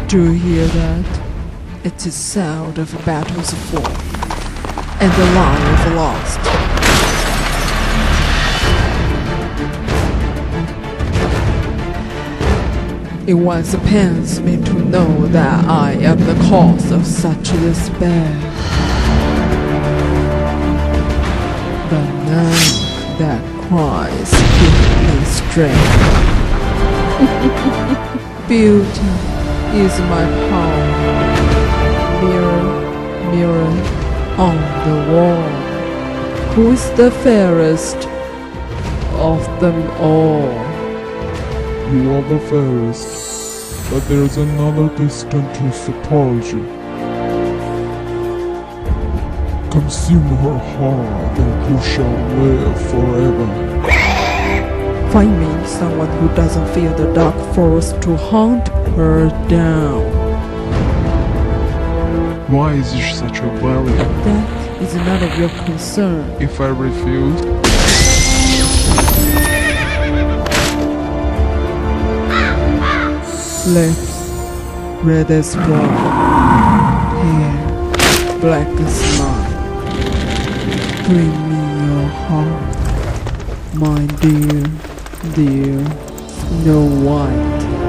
Do you hear that? It is sound of battles fought and the life lost. It once pains me to know that I am the cause of such despair. But now that cries give me strength. Beauty is my power. Mirror, mirror on the wall, who is the fairest of them all? You are the fairest, but there's another distance to support you. Consume her heart, and you shall live forever. Find me someone who doesn't feel the dark force to hunt her down. Why is she such a value? That is none of your concern. If I refuse, Lips red as wine, hair black as mine. Bring me your heart, my dear, dear Snow White.